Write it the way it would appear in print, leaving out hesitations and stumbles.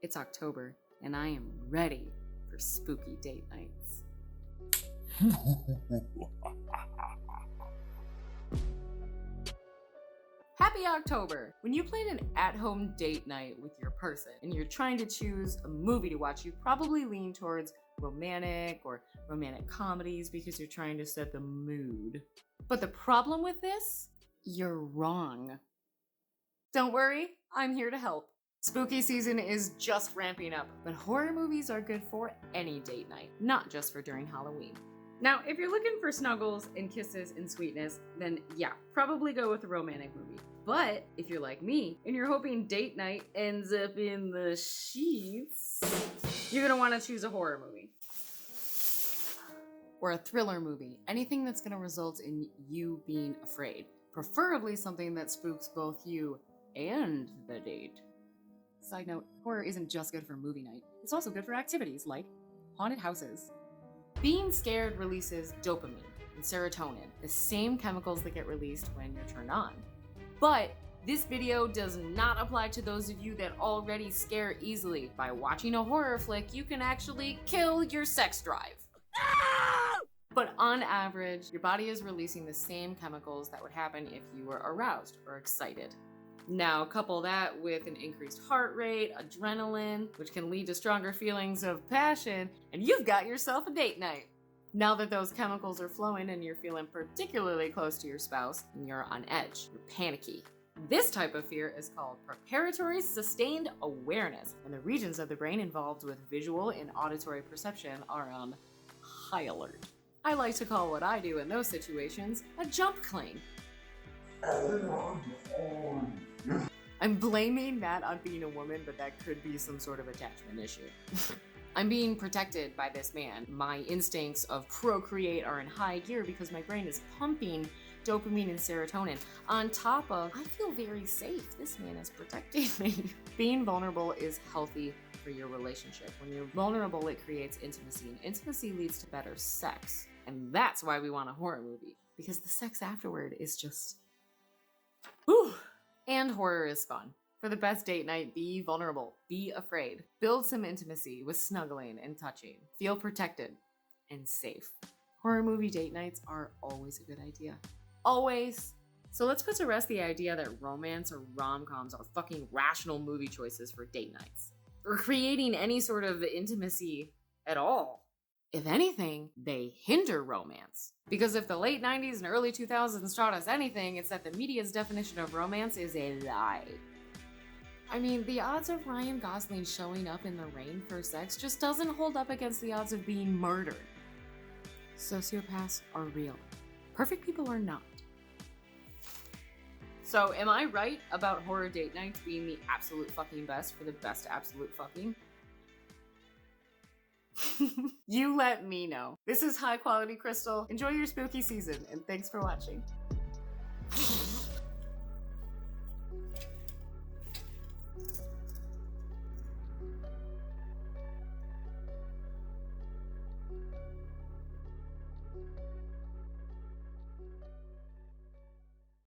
It's October, and I am ready for spooky date nights. Happy October! When you plan an at-home date night with your person and you're trying to choose a movie to watch, you probably lean towards romantic or romantic comedies because you're trying to set the mood. But the problem with this? You're wrong. Don't worry, I'm here to help. Spooky season is just ramping up, but horror movies are good for any date night, not just for during Halloween. Now, if you're looking for snuggles and kisses and sweetness, then yeah, probably go with a romantic movie. But if you're like me and you're hoping date night ends up in the sheets, you're gonna want to choose a horror movie. Or a thriller movie, anything that's gonna result in you being afraid. Preferably something that spooks both you and the date. Side note, horror isn't just good for movie night, it's also good for activities like haunted houses. Being scared releases dopamine and serotonin, the same chemicals that get released when you're turned on. But this video does not apply to those of you that already scare easily. By watching a horror flick, you can actually kill your sex drive. But on average, your body is releasing the same chemicals that would happen if you were aroused or excited. Now, couple that with an increased heart rate, adrenaline, which can lead to stronger feelings of passion, and you've got yourself a date night. Now that those chemicals are flowing and you're feeling particularly close to your spouse, and you're on edge, you're panicky. This type of fear is called preparatory sustained awareness, and the regions of the brain involved with visual and auditory perception are on high alert. I like to call what I do in those situations a jump cling. I'm blaming that on being a woman, but that could be some sort of attachment issue. I'm being protected by this man. My instincts of procreate are in high gear because my brain is pumping dopamine and serotonin. On top of, I feel very safe. This man is protecting me. Being vulnerable is healthy for your relationship. When you're vulnerable, it creates intimacy, and intimacy leads to better sex. And that's why we want a horror movie, because the sex afterward is just, whew. And horror is fun. For the best date night, be vulnerable, be afraid. Build some intimacy with snuggling and touching. Feel protected and safe. Horror movie date nights are always a good idea. Always. So let's put to rest the idea that romance or rom-coms are fucking rational movie choices for date nights, or creating any sort of intimacy at all. If anything, they hinder romance. Because if the late 90s and early 2000s taught us anything, it's that the media's definition of romance is a lie. I mean, the odds of Ryan Gosling showing up in the rain for sex just doesn't hold up against the odds of being murdered. Sociopaths are real. Perfect people are not. So am I right about horror date nights being the absolute fucking best for the best absolute fucking? You let me know. This is High Quality Crystal. Enjoy your spooky season, and thanks for watching.